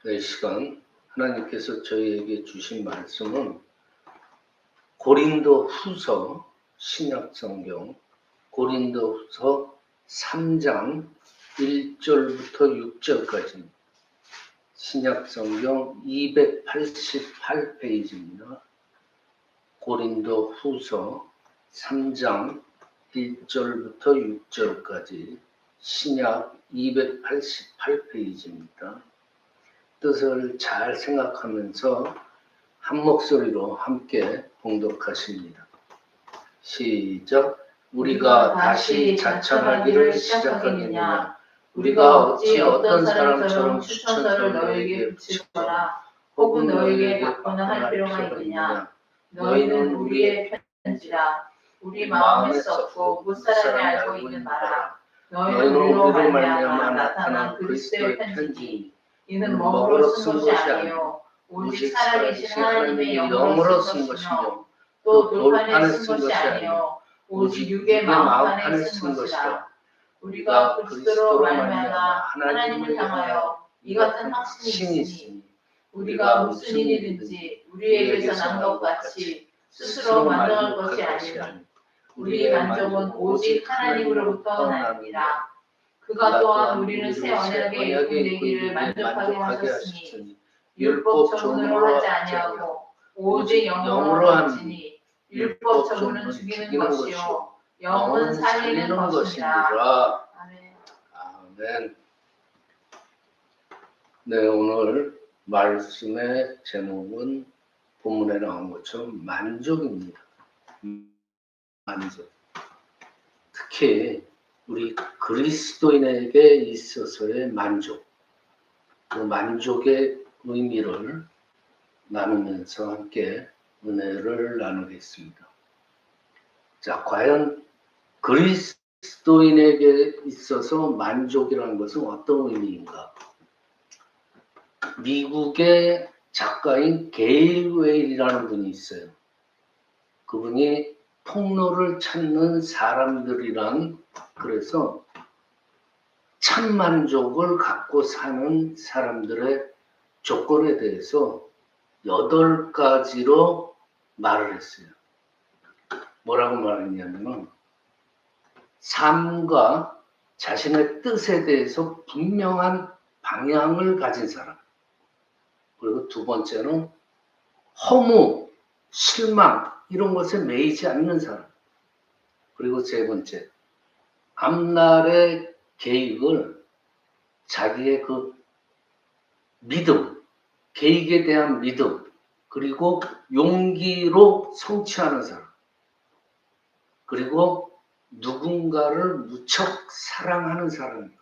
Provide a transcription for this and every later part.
이 시간 하나님께서 저희에게 주신 말씀은 고린도 후서 신약성경 고린도 후서 3장 1절부터 6절까지 신약성경 288페이지입니다. 고린도 후서 3장 1절부터 6절까지 신약 288페이지입니다. 뜻을 잘 생각하면서 한 목소리로 함께 봉독하십니다. 시작. 우리가 다시 자천하기를 시작하겠느냐? 우리가 어찌 어떤 사람처럼 추천서를 너희에게 붙이거나 혹은 너희에게 받거나 할 필요가 있느냐? 너희는 우리의 편지라. 우리 마음에 썼고 무사람이 알고 있는 바라. 너희는 우리로 말미암아 나타난 그리스도의 편지니 이는 먹으로 쓴 것이 아니요 오직 살아계신 하나님의 영으로 쓴 것이며 또 돌판에 쓴 것이 아니요 오직 육의 마음판에 쓴 것이라. 우리가 그리스도로 말미암아 하나님을 향하여 이 같은 확신이 있으니 우리가 무슨 일이든지 우리에게서 난 것 같이 스스로 만족할 것이 아니니 우리의 만족은 오직 하나님으로부터 나니라. 그가 또한 우리는 새 언약의 일꾼되기를 만족하게 하셨으니 율법 전문으로 하지 아니하고 오직 영으로 하시니 율법 전문은 죽이는 것이요 영은 살리는 것이니라. 아멘. 네, 오늘 말씀의 제목은 본문에 나온 것처럼 만족입니다. 만족. 특히 우리 그리스도인에게 있어서의 만족, 그 만족의 의미를 나누면서 함께 은혜를 나누겠습니다. 자, 과연 그리스도인에게 있어서 만족이라는 것은 어떤 의미인가? 미국의 작가인 게일 웨일이라는 분이 있어요. 그분이 통로를 찾는 사람들이란, 그래서 참 만족을 갖고 사는 사람들의 조건에 대해서 8가지로 말을 했어요. 뭐라고 말했냐면, 삶과 자신의 뜻에 대해서 분명한 방향을 가진 사람. 그리고 두 번째는 허무, 실망 이런 것에 매이지 않는 사람. 그리고 세 번째, 앞날의 계획을 자기의 그 믿음, 계획에 대한 믿음, 그리고 용기로 성취하는 사람. 그리고 누군가를 무척 사랑하는 사람.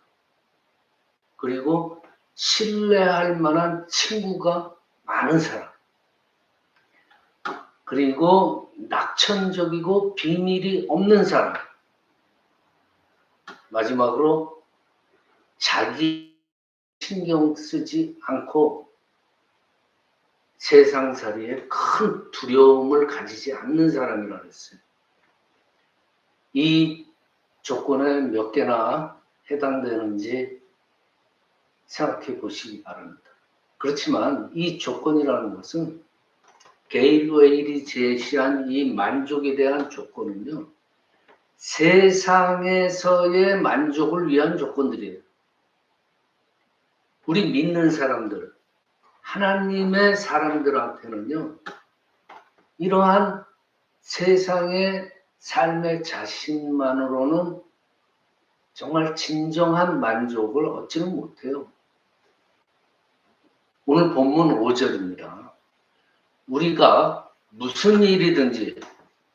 그리고 신뢰할 만한 친구가 많은 사람. 그리고 낙천적이고 비밀이 없는 사람. 마지막으로 자기 신경 쓰지 않고 세상살이에 큰 두려움을 가지지 않는 사람이라고 했어요. 이 조건에 몇 개나 해당되는지 생각해 보시기 바랍니다. 그렇지만 이 조건이라는 것은 게일 웨일이 제시한 이 만족에 대한 조건은요, 세상에서의 만족을 위한 조건들이에요. 우리 믿는 사람들, 하나님의 사람들한테는요, 이러한 세상의 삶의 자신만으로는 정말 진정한 만족을 얻지는 못해요. 오늘 본문 5절입니다. 우리가 무슨 일이든지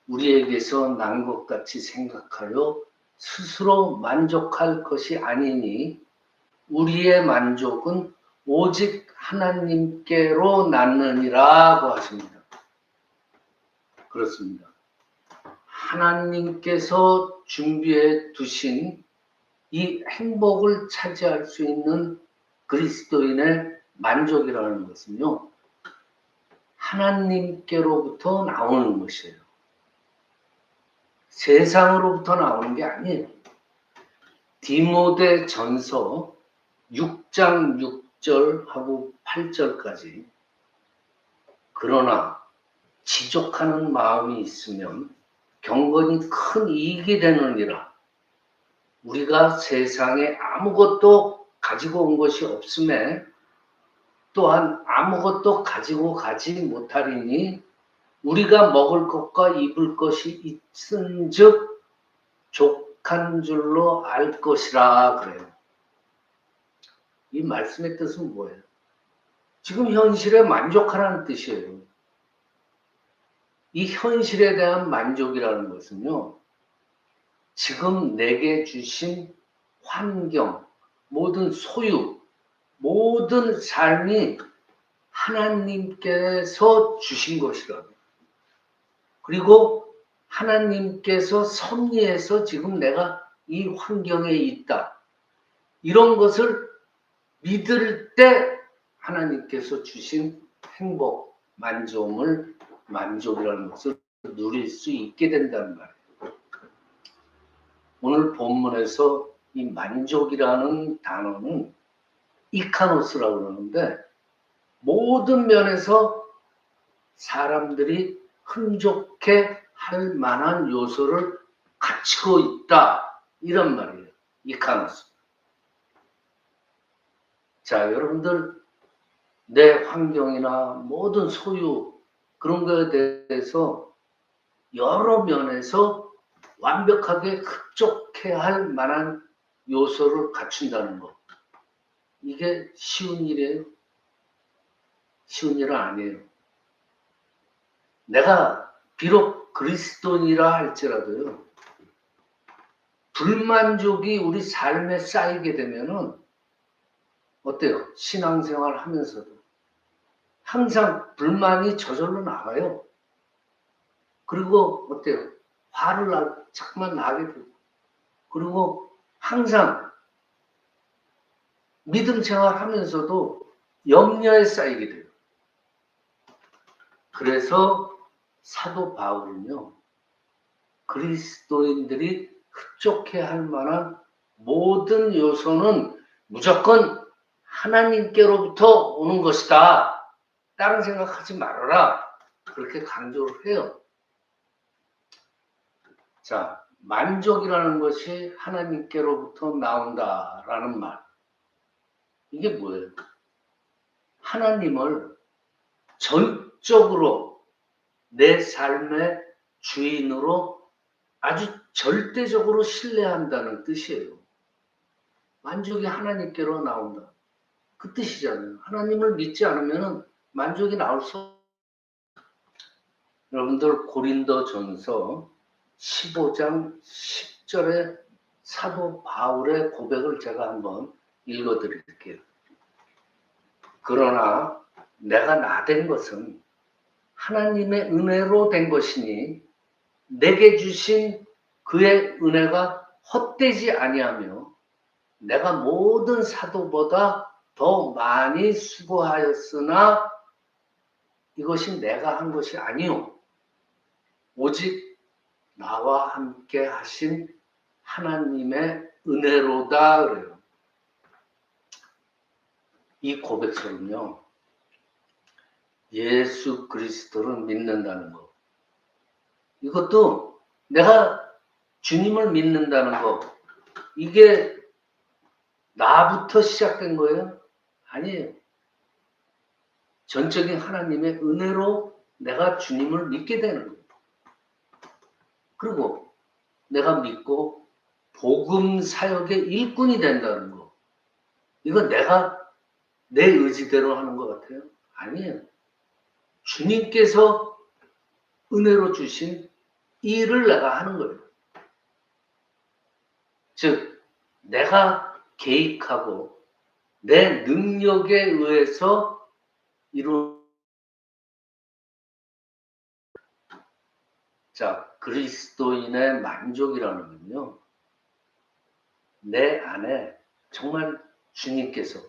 우리에게서 난 것 같이 생각하여 스스로 만족할 것이 아니니 우리의 만족은 오직 하나님께로 낳느니라고 하십니다. 그렇습니다. 하나님께서 준비해 두신 이 행복을 차지할 수 있는 그리스도인의 만족이라는 것은요, 하나님께로부터 나오는 것이에요. 세상으로부터 나오는 게 아니에요. 디모데 전서 6장 6절하고 8절까지 그러나 지족하는 마음이 있으면 경건이 큰 이익이 되느니라. 우리가 세상에 아무것도 가지고 온 것이 없음에 또한 아무것도 가지고 가지 못하리니 우리가 먹을 것과 입을 것이 있은즉 족한 줄로 알 것이라 그래요. 이 말씀의 뜻은 뭐예요? 지금 현실에 만족하라는 뜻이에요. 이 현실에 대한 만족이라는 것은요, 지금 내게 주신 환경, 모든 소유, 모든 삶이 하나님께서 주신 것이라고. 그리고 하나님께서 섭리해서 지금 내가 이 환경에 있다. 이런 것을 믿을 때 하나님께서 주신 행복, 만족이라는 것을 누릴 수 있게 된다는 말이에요. 오늘 본문에서 이 만족이라는 단어는 이카노스라고 그러는데 모든 면에서 사람들이 흥족해 할 만한 요소를 갖추고 있다. 이런 말이에요. 이카노스. 자, 여러분들 내 환경이나 모든 소유 그런 것에 대해서 여러 면에서 완벽하게 흡족해 할 만한 요소를 갖춘다는 것. 이게 쉬운 일이에요? 쉬운 일은 아니에요. 내가 비록 그리스도인이라 할지라도요. 불만족이 우리 삶에 쌓이게 되면은 어때요? 신앙생활 하면서도 항상 불만이 저절로 나와요. 그리고 어때요? 화를 자꾸만 나게 되고 그리고 항상 믿음 생활하면서도 염려에 쌓이게 돼요. 그래서 사도 바울은요. 그리스도인들이 흡족해 할 만한 모든 요소는 무조건 하나님께로부터 오는 것이다. 다른 생각하지 말아라. 그렇게 강조를 해요. 자, 만족이라는 것이 하나님께로부터 나온다라는 말. 이게 뭐예요? 하나님을 전적으로 내 삶의 주인으로 아주 절대적으로 신뢰한다는 뜻이에요. 만족이 하나님께로 나온다. 그 뜻이잖아요. 하나님을 믿지 않으면 만족이 나올 수 없어요. 여러분들 고린도전서 15장 10절의 사도 바울의 고백을 제가 한번 읽어드릴게요. 그러나 내가 나된 것은 하나님의 은혜로 된 것이니 내게 주신 그의 은혜가 헛되지 아니하며 내가 모든 사도보다 더 많이 수고하였으나 이것이 내가 한 것이 아니요 오직 나와 함께 하신 하나님의 은혜로다 그래요. 이 고백처럼요. 예수 그리스도를 믿는다는 거. 이것도 내가 주님을 믿는다는 거. 이게 나부터 시작된 거예요? 아니에요. 전적인 하나님의 은혜로 내가 주님을 믿게 되는 거예요. 그리고 내가 믿고 복음 사역의 일꾼이 된다는 거. 이건 내가 내 의지대로 하는 것 같아요? 아니에요. 주님께서 은혜로 주신 일을 내가 하는 거예요. 즉, 내가 계획하고 내 능력에 의해서 자, 그리스도인의 만족이라는 건요. 내 안에 정말 주님께서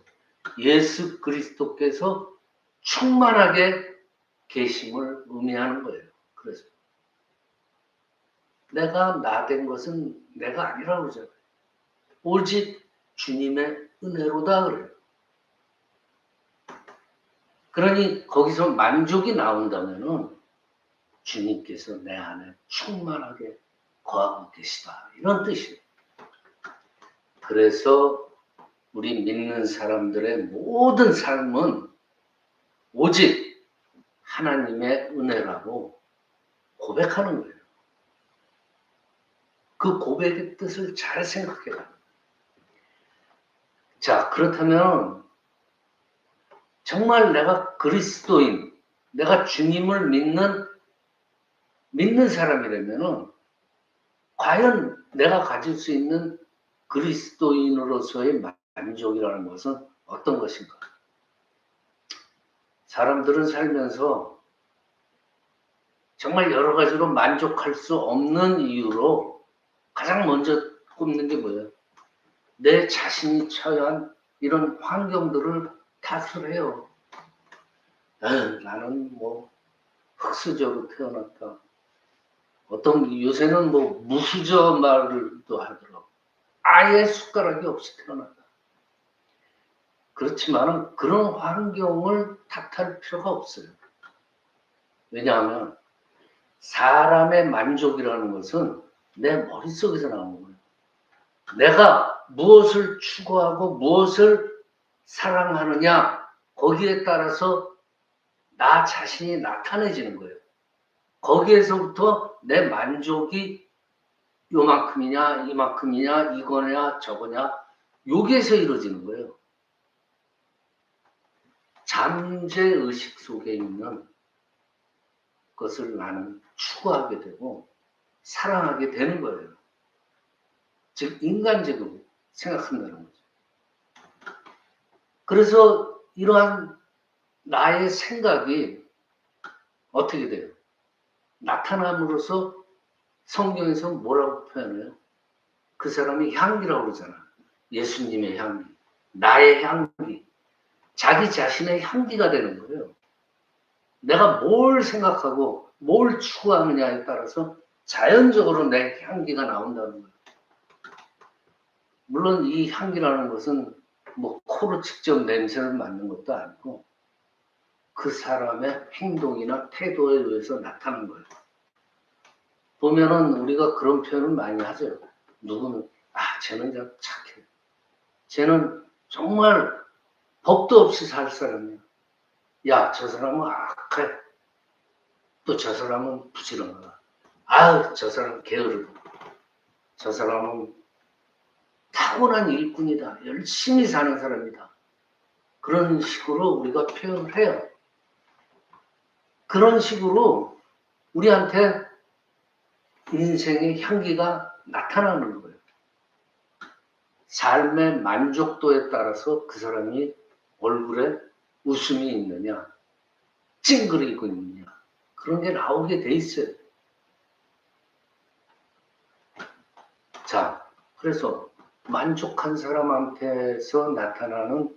예수 그리스도께서 충만하게 계심을 의미하는 거예요. 그래서 내가 나된 것은 내가 아니라고 그러잖아요. 오직 주님의 은혜로다 그래요. 그러니 거기서 만족이 나온다면은 주님께서 내 안에 충만하게 거하고 계시다. 이런 뜻이에요. 그래서 우리 믿는 사람들의 모든 삶은 오직 하나님의 은혜라고 고백하는 거예요. 그 고백의 뜻을 잘 생각해요. 자, 그렇다면 정말 내가 그리스도인, 내가 주님을 믿는 사람이라면은 과연 내가 가질 수 있는 그리스도인으로서의 만족이라는 것은 어떤 것인가? 사람들은 살면서 정말 여러 가지로 만족할 수 없는 이유로 가장 먼저 꼽는 게 뭐예요? 내 자신이 처한 이런 환경들을 탓을 해요. 나는 뭐 흙수저로 태어났다. 어떤 요새는 뭐 무수저 말도 하더라고. 아예 숟가락이 없이 태어났다. 그렇지만은 그런 환경을 탓할 필요가 없어요. 왜냐하면 사람의 만족이라는 것은 내 머릿속에서 나오는 거예요. 내가 무엇을 추구하고 무엇을 사랑하느냐, 거기에 따라서 나 자신이 나타내지는 거예요. 거기에서부터 내 만족이 요만큼이냐, 이만큼이냐, 이거냐, 저거냐, 여기에서 이루어지는 거예요. 잠재의식 속에 있는 것을 나는 추구하게 되고 사랑하게 되는 거예요. 즉 인간적으로 생각한다는 거죠. 그래서 이러한 나의 생각이 어떻게 돼요? 나타남으로써 성경에서 뭐라고 표현해요? 그 사람이 향기라고 그러잖아. 예수님의 향기, 나의 향기, 자기 자신의 향기가 되는 거예요. 내가 뭘 생각하고 뭘 추구하느냐에 따라서 자연적으로 내 향기가 나온다는 거예요. 물론 이 향기라는 것은 뭐 코로 직접 냄새를 맡는 것도 아니고 그 사람의 행동이나 태도에 의해서 나타나는 거예요. 보면은 우리가 그런 표현을 많이 하죠. 누구는 쟤는 참 착해. 쟤는 정말 법도 없이 살 사람이야. 야, 저 사람은 악해. 또 저 사람은 부지런하다. 저 사람 게으르고. 저 사람은 타고난 일꾼이다. 열심히 사는 사람이다. 그런 식으로 우리가 표현을 해요. 그런 식으로 우리한테 인생의 향기가 나타나는 거예요. 삶의 만족도에 따라서 그 사람이 얼굴에 웃음이 있느냐, 찡그리고 있느냐, 그런 게 나오게 돼 있어요. 자, 그래서 만족한 사람한테서 나타나는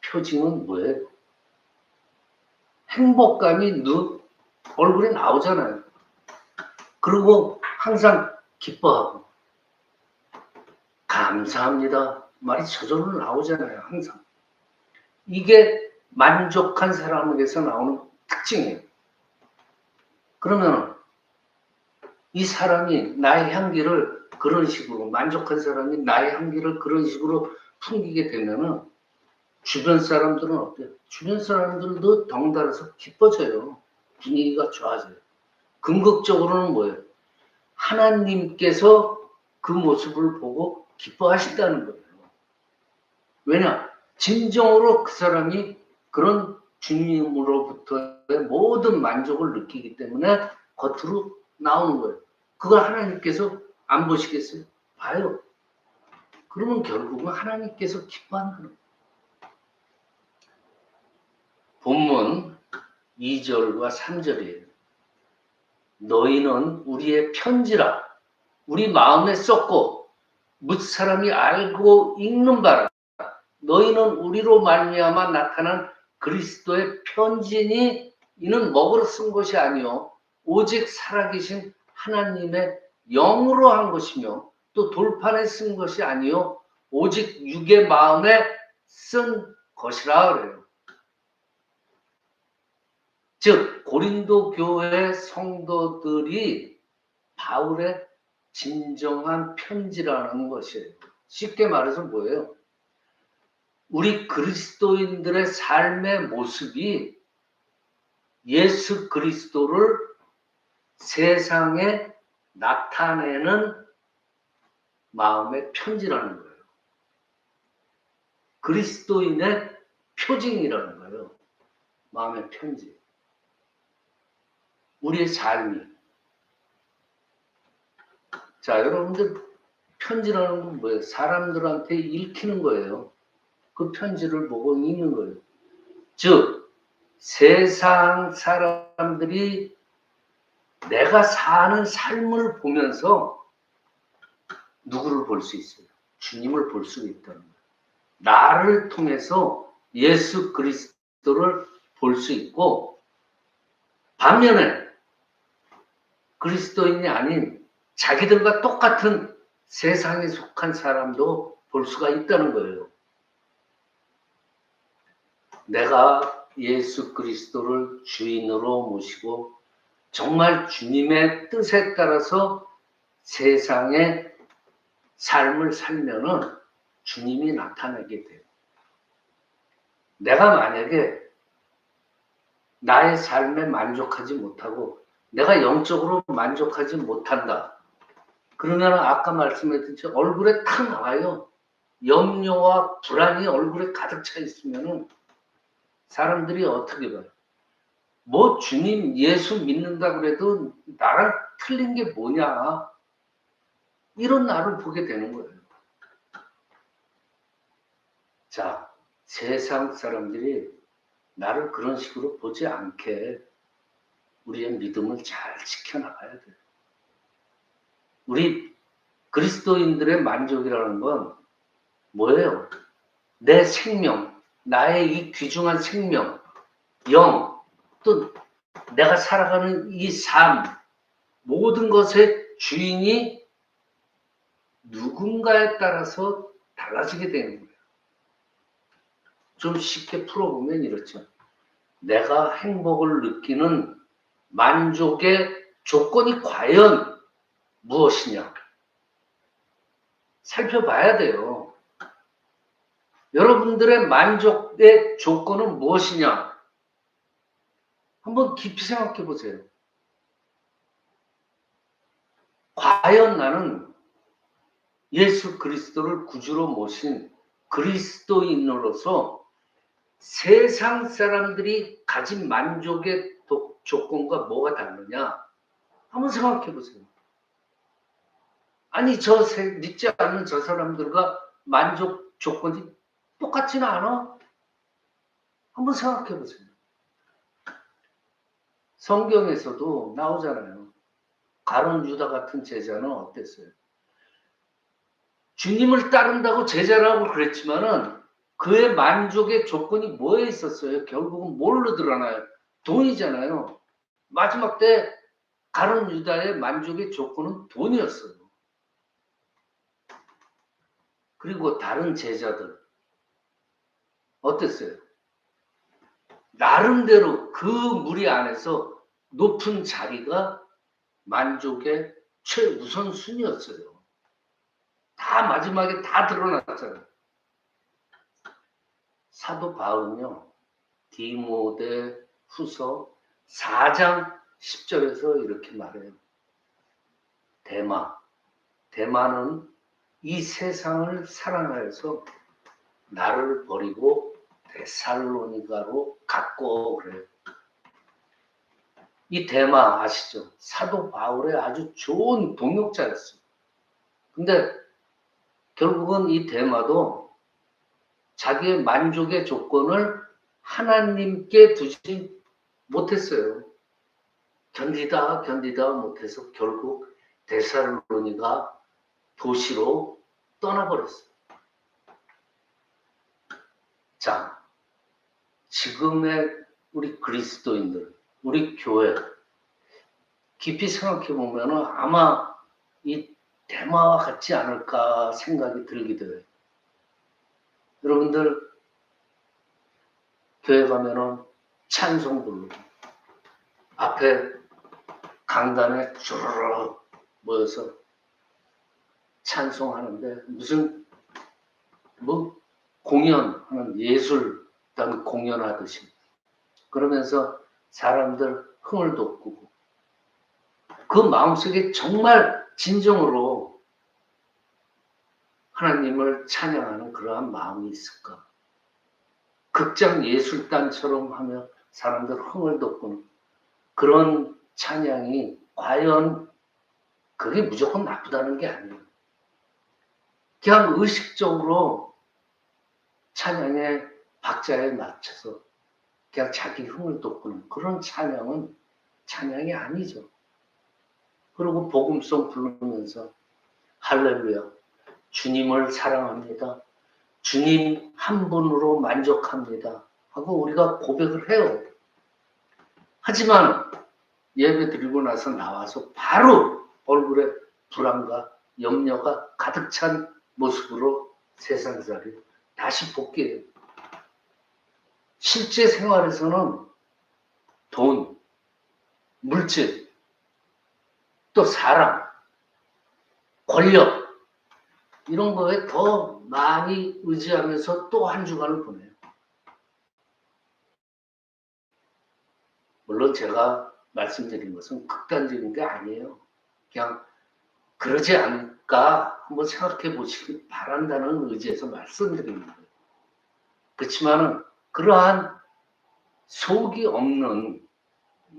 표징은 뭐예요? 행복감이 얼굴에 나오잖아요. 그리고 항상 기뻐하고 감사합니다 말이 저절로 나오잖아요. 항상. 이게 만족한 사람에게서 나오는 특징이에요. 그러면 이 사람이 나의 향기를 그런 식으로, 만족한 사람이 나의 향기를 그런 식으로 풍기게 되면은 주변 사람들은 어때요? 주변 사람들도 덩달아서 기뻐져요. 분위기가 좋아져요. 궁극적으로는 뭐예요? 하나님께서 그 모습을 보고 기뻐하신다는 거예요. 왜냐? 진정으로 그 사람이 그런 주님으로부터의 모든 만족을 느끼기 때문에 겉으로 나오는 거예요. 그걸 하나님께서 안 보시겠어요? 봐요. 그러면 결국은 하나님께서 기뻐한다는 거예요. 본문 2절과 3절이에요. 너희는 우리의 편지라 우리 마음에 썼고 뭇 사람이 알고 읽는 바라 너희는 우리로 말미암아 나타난 그리스도의 편지니 이는 먹으러 쓴 것이 아니요 오직 살아계신 하나님의 영으로 한 것이며 또 돌판에 쓴 것이 아니요 오직 육의 마음에 쓴 것이라 그래요. 즉 고린도 교회 성도들이 바울의 진정한 편지라는 것이에요. 쉽게 말해서 뭐예요? 우리 그리스도인들의 삶의 모습이 예수 그리스도를 세상에 나타내는 마음의 편지라는 거예요. 그리스도인의 표징이라는 거예요. 마음의 편지. 우리의 삶이. 자, 여러분들 편지라는 건 뭐예요? 사람들한테 읽히는 거예요. 그 편지를 보고 읽는 거예요. 즉 세상 사람들이 내가 사는 삶을 보면서 누구를 볼 수 있어요? 주님을 볼 수 있다는 거예요. 나를 통해서 예수 그리스도를 볼 수 있고, 반면에 그리스도인이 아닌 자기들과 똑같은 세상에 속한 사람도 볼 수가 있다는 거예요. 내가 예수 그리스도를 주인으로 모시고 정말 주님의 뜻에 따라서 세상의 삶을 살면은 주님이 나타나게 돼요. 내가 만약에 나의 삶에 만족하지 못하고 내가 영적으로 만족하지 못한다. 그러면 아까 말씀했듯이 얼굴에 탁 나와요. 염려와 불안이 얼굴에 가득 차 있으면은 사람들이 어떻게 봐요? 뭐 주님 예수 믿는다 그래도 나랑 틀린 게 뭐냐? 이런 나를 보게 되는 거예요. 자, 세상 사람들이 나를 그런 식으로 보지 않게 우리의 믿음을 잘 지켜나가야 돼요. 우리 그리스도인들의 만족이라는 건 뭐예요? 내 생명, 나의 이 귀중한 생명, 영, 또 내가 살아가는 이 삶, 모든 것의 주인이 누군가에 따라서 달라지게 되는 거예요. 좀 쉽게 풀어보면 이렇죠. 내가 행복을 느끼는 만족의 조건이 과연 무엇이냐? 살펴봐야 돼요. 여러분들의 만족의 조건은 무엇이냐? 한번 깊이 생각해 보세요. 과연 나는 예수 그리스도를 구주로 모신 그리스도인으로서 세상 사람들이 가진 만족의 조건과 뭐가 다르냐? 한번 생각해 보세요. 아니, 믿지 않는 저 사람들과 만족 조건이 똑같지는 않아? 한번 생각해 보세요. 성경에서도 나오잖아요. 가룟 유다 같은 제자는 어땠어요? 주님을 따른다고 제자라고 그랬지만은 그의 만족의 조건이 뭐에 있었어요? 결국은 뭘로 드러나요? 돈이잖아요. 마지막 때 가룟 유다의 만족의 조건은 돈이었어요. 그리고 다른 제자들 어땠어요? 나름대로 그 무리 안에서 높은 자리가 만족의 최우선순위였어요. 다 마지막에 다 드러났잖아요. 사도 바울은요, 디모데 후서 4장 10절에서 이렇게 말해요. 대마는 이 세상을 사랑하여서 나를 버리고 데살로니가로 갔고 그래요. 이 대마 아시죠? 사도 바울의 아주 좋은 동역자였어요. 근데 결국은 이 대마도 자기의 만족의 조건을 하나님께 두지 못했어요. 견디다 못해서 결국 데살로니가 도시로 떠나버렸어요. 자, 지금의 우리 그리스도인들, 우리 교회 깊이 생각해 보면 아마 이 대마와 같지 않을까 생각이 들기도 해요. 여러분들 교회 가면은 찬송 부르고 앞에 강단에 주르륵 모여서 찬송하는데 무슨 뭐 공연하는 예술단 공연하듯이 그러면서 사람들 흥을 돋구고 그 마음속에 정말 진정으로 하나님을 찬양하는 그러한 마음이 있을까? 극장 예술단처럼 하며 사람들 흥을 돋구는 그런 찬양이 과연 그게 무조건 나쁘다는 게 아니에요. 그냥 의식적으로 찬양의 박자에 맞춰서 그냥 자기 흥을 돋구는 그런 찬양은 찬양이 아니죠. 그리고 복음송 부르면서 할렐루야 주님을 사랑합니다. 주님 한 분으로 만족합니다. 하고 우리가 고백을 해요. 하지만 예배 드리고 나서 나와서 바로 얼굴에 불안과 염려가 가득 찬 모습으로 세상살이 다시 복귀해요. 실제 생활에서는 돈, 물질, 또 사랑, 권력 이런 거에 더 많이 의지하면서 또 한 주간을 보내요. 물론 제가 말씀드린 것은 극단적인 게 아니에요. 그냥 그러지 않을까 한번 생각해 보시기 바란다는 의지에서 말씀드리는 거예요. 그렇지만 그러한 속이 없는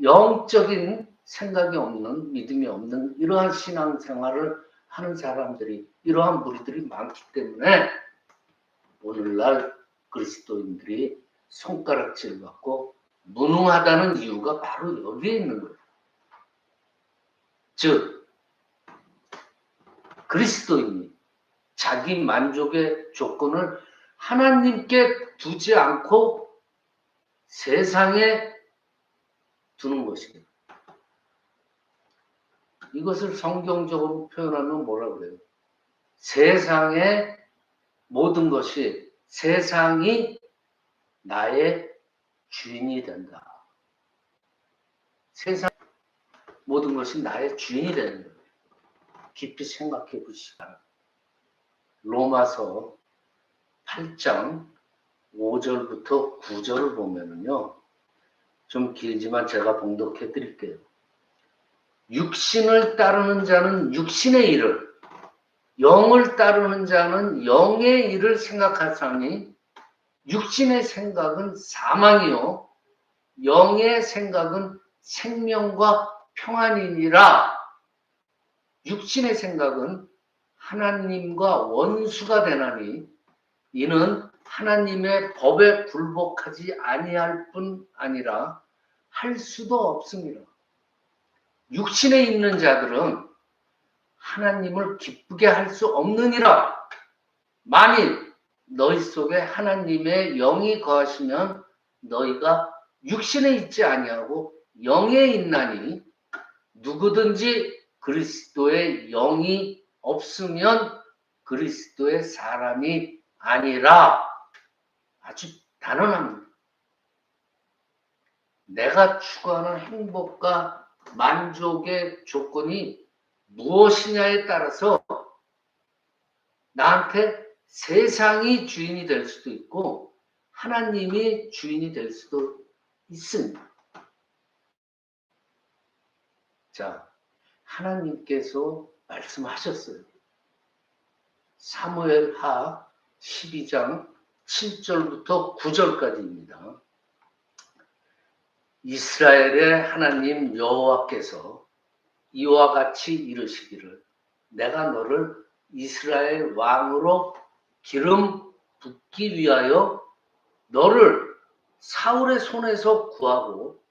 영적인 생각이 없는 믿음이 없는 이러한 신앙생활을 하는 사람들이 이러한 무리들이 많기 때문에 오늘날 그리스도인들이 손가락질 받고 무능하다는 이유가 바로 여기에 있는 거예요. 즉 그리스도인이 자기 만족의 조건을 하나님께 두지 않고 세상에 두는 것입니다. 이것을 성경적으로 표현하면 뭐라 그래요? 세상의 모든 것이 세상이 나의 주인이 된다. 세상 모든 것이 나의 주인이 되는 거예요. 깊이 생각해 보시기 바랍니다. 로마서 8장 5절부터 9절을 보면은요. 좀 길지만 제가 봉독해 드릴게요. 육신을 따르는 자는 육신의 일을, 영을 따르는 자는 영의 일을 생각하사니 육신의 생각은 사망이요 영의 생각은 생명과 평안이니라. 육신의 생각은 하나님과 원수가 되나니 이는 하나님의 법에 굴복하지 아니할 뿐 아니라 할 수도 없습니다. 육신에 있는 자들은 하나님을 기쁘게 할 수 없느니라. 만일 너희 속에 하나님의 영이 거하시면 너희가 육신에 있지 아니하고 영에 있나니 누구든지 그리스도의 영이 없으면 그리스도의 사람이 아니라. 아주 단언합니다. 내가 추구하는 행복과 만족의 조건이 무엇이냐에 따라서 나한테 세상이 주인이 될 수도 있고 하나님이 주인이 될 수도 있습니다. 자, 하나님께서 말씀하셨어요. 사무엘하 12장 7절부터 9절까지입니다. 이스라엘의 하나님 여호와께서 이와 같이 이르시기를 내가 너를 이스라엘 왕으로 기름 붓기 위하여 너를 사울의 손에서 구하고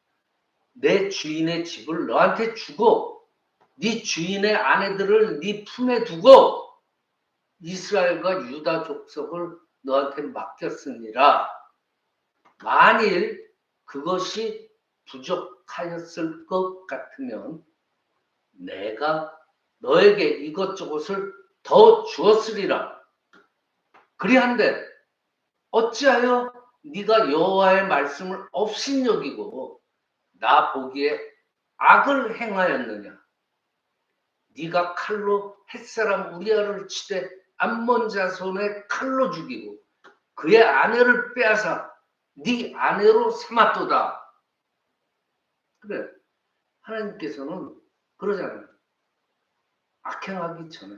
내 주인의 집을 너한테 주고 네 주인의 아내들을 네 품에 두고 이스라엘과 유다 족속을 너한테 맡겼으니라. 만일 그것이 부족하였을 것 같으면 내가 너에게 이것저것을 더 주었으리라. 그리한데 어찌하여 네가 여호와의 말씀을 업신여기고 나 보기에 악을 행하였느냐? 네가 칼로 햇사람 우리아를 치되 암몬 자손의 칼로 죽이고 그의 아내를 빼앗아 네 아내로 삼았도다. 그래, 하나님께서는 그러잖아요. 악행하기 전에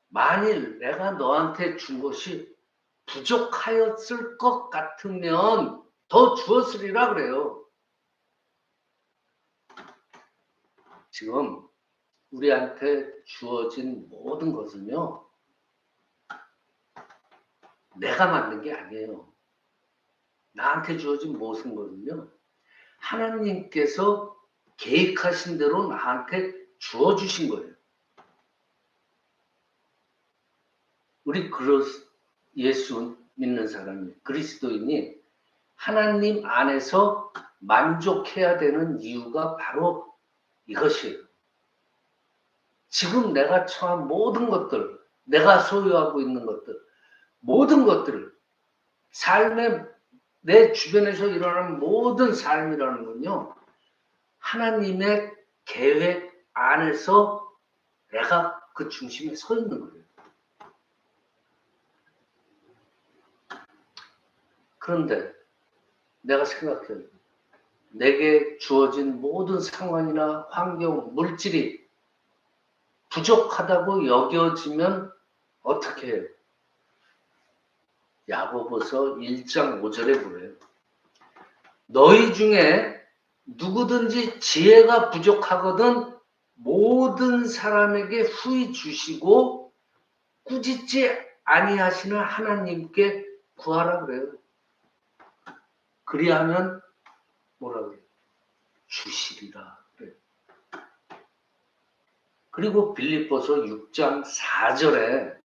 만일 내가 너한테 준 것이 부족하였을 것 같으면 더 주었으리라 그래요. 지금 우리한테 주어진 모든 것은요, 내가 만든 게 아니에요. 나한테 주어진 모든 것은요, 하나님께서 계획하신 대로 나한테 주어주신 거예요. 우리 예수 믿는 사람이, 그리스도인이 하나님 안에서 만족해야 되는 이유가 바로 이것이에요. 지금 내가 처한 모든 것들, 내가 소유하고 있는 것들, 모든 것들을 삶의 내 주변에서 일어나는 모든 삶이라는 건요, 하나님의 계획 안에서 내가 그 중심에 서 있는 거예요. 그런데 내가 생각해요. 내게 주어진 모든 상황이나 환경, 물질이 부족하다고 여겨지면 어떻게 해요? 야고보서 1장 5절에 보래요. 너희 중에 누구든지 지혜가 부족하거든 모든 사람에게 후히 주시고 꾸짖지 아니하시는 하나님께 구하라 그래요. 그리하면 뭐라 그래요? 주시리라 그래요. 그리고 빌립보서 6장 4절에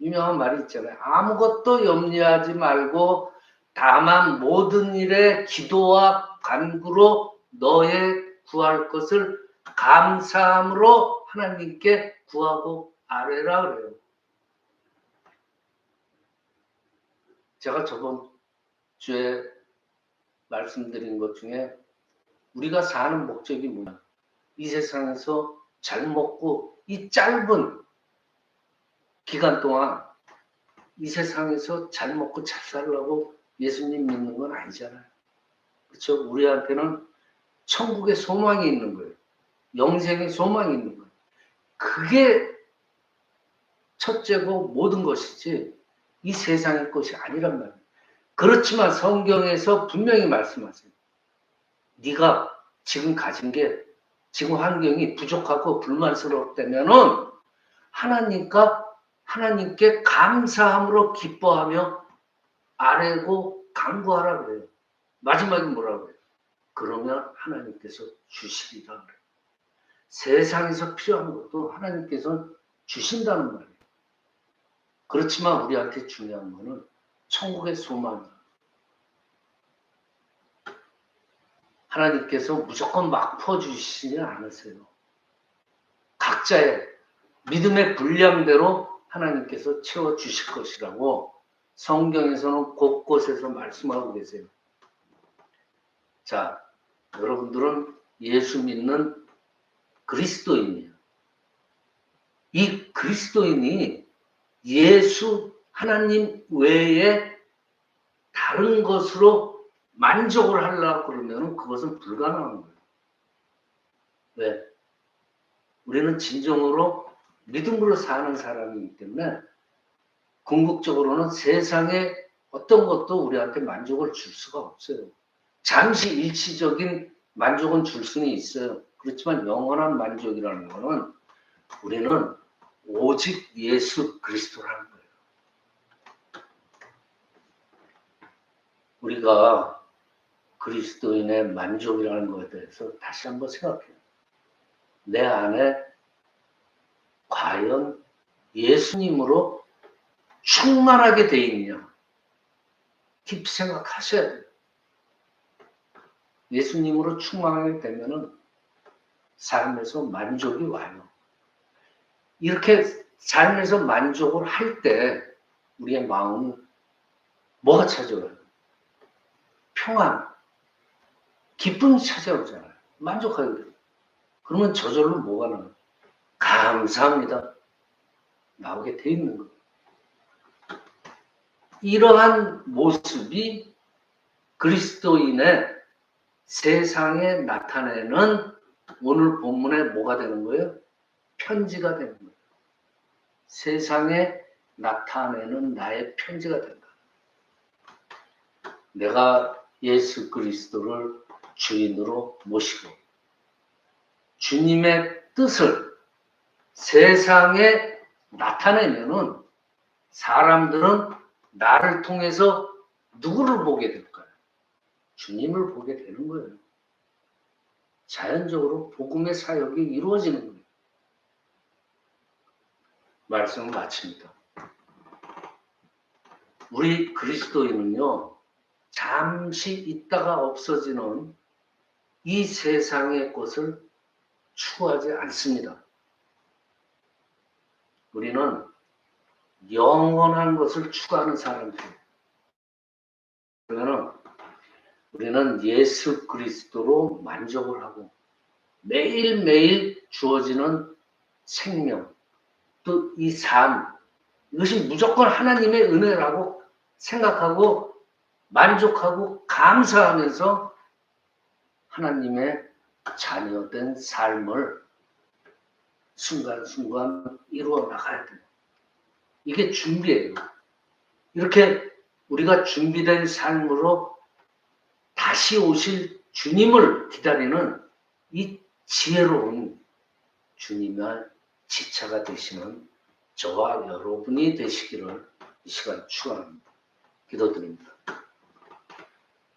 유명한 말이 있잖아요. 아무것도 염려하지 말고 다만 모든 일에 기도와 간구로 너의 구할 것을 감사함으로 하나님께 구하고 아뢰라 그래요. 제가 저번 주에 말씀드린 것 중에 우리가 사는 목적이 뭐냐? 이 세상에서 잘 먹고 이 짧은 기간 동안 이 세상에서 잘 먹고 잘 살려고 예수님 믿는 건 아니잖아요. 그렇죠? 우리한테는 천국의 소망이 있는 거예요. 영생의 소망이 있는 거예요. 그게 첫째고 모든 것이지 이 세상의 것이 아니란 말이에요. 그렇지만 성경에서 분명히 말씀하세요. 네가 지금 가진 게 지금 환경이 부족하고 불만스럽다면은 하나님께 감사함으로 기뻐하며 아뢰고 간구하라 그래요. 마지막에 뭐라고 그래요? 그러면 하나님께서 주시리라 그래요. 세상에서 필요한 것도 하나님께서 주신다는 말이에요. 그렇지만 우리한테 중요한 거는 천국의 소망이에요. 하나님께서 무조건 막 퍼주시지 않으세요. 각자의 믿음의 분량대로 하나님께서 채워주실 것이라고 성경에서는 곳곳에서 말씀하고 계세요. 자, 여러분들은 예수 믿는 그리스도인이에요. 이 그리스도인이 예수 하나님 외에 다른 것으로 만족을 하려고 그러면 그것은 불가능한 거예요. 왜? 우리는 진정으로 믿음으로 사는 사람이기 때문에 궁극적으로는 세상에 어떤 것도 우리한테 만족을 줄 수가 없어요. 잠시 일시적인 만족은 줄 수는 있어요. 그렇지만 영원한 만족이라는 것은 우리는 오직 예수 그리스도라는 거예요. 우리가 그리스도인의 만족이라는 것에 대해서 다시 한번 생각해요. 내 안에 과연 예수님으로 충만하게 돼 있냐? 깊이 생각하셔야 돼요. 예수님으로 충만하게 되면은 삶에서 만족이 와요. 이렇게 삶에서 만족을 할 때 우리의 마음은 뭐가 찾아와요? 평안, 기쁨이 찾아오잖아요. 만족하게 돼요. 그러면 저절로 뭐가 나요? 감사합니다. 나오게 돼 있는 거예요. 이러한 모습이 그리스도인의 세상에 나타내는 오늘 본문에 뭐가 되는 거예요? 편지가 되는 거예요. 세상에 나타내는 나의 편지가 된다. 내가 예수 그리스도를 주인으로 모시고 주님의 뜻을 세상에 나타내면은 사람들은 나를 통해서 누구를 보게 될까요? 주님을 보게 되는 거예요. 자연적으로 복음의 사역이 이루어지는 거예요. 말씀을 마칩니다. 우리 그리스도인은요, 잠시 있다가 없어지는 이 세상의 것을 추구하지 않습니다. 우리는 영원한 것을 추구하는 사람들이에요. 그러면 우리는 예수 그리스도로 만족을 하고 매일매일 주어지는 생명, 또 이 삶, 이것이 무조건 하나님의 은혜라고 생각하고 만족하고 감사하면서 하나님의 자녀된 삶을 순간순간 이루어 나가야 돼요. 이게 준비예요. 이렇게 우리가 준비된 삶으로 다시 오실 주님을 기다리는 이 지혜로운 주님의 지체가 되시는 저와 여러분이 되시기를 이 시간 축원합니다. 기도드립니다.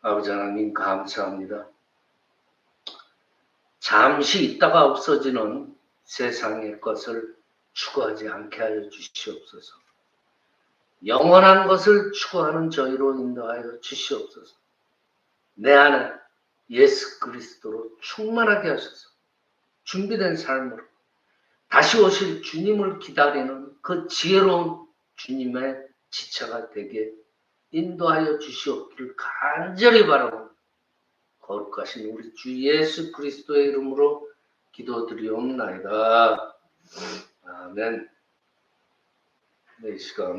아버지 하나님 감사합니다. 잠시 있다가 없어지는 세상의 것을 추구하지 않게 하여 주시옵소서. 영원한 것을 추구하는 저희로 인도하여 주시옵소서. 내 안에 예수 그리스도로 충만하게 하셔서 준비된 삶으로 다시 오실 주님을 기다리는 그 지혜로운 주님의 지체가 되게 인도하여 주시옵기를 간절히 바라고 거룩하신 우리 주 예수 그리스도의 이름으로 기도드리옵나이다. 아멘. 이 시간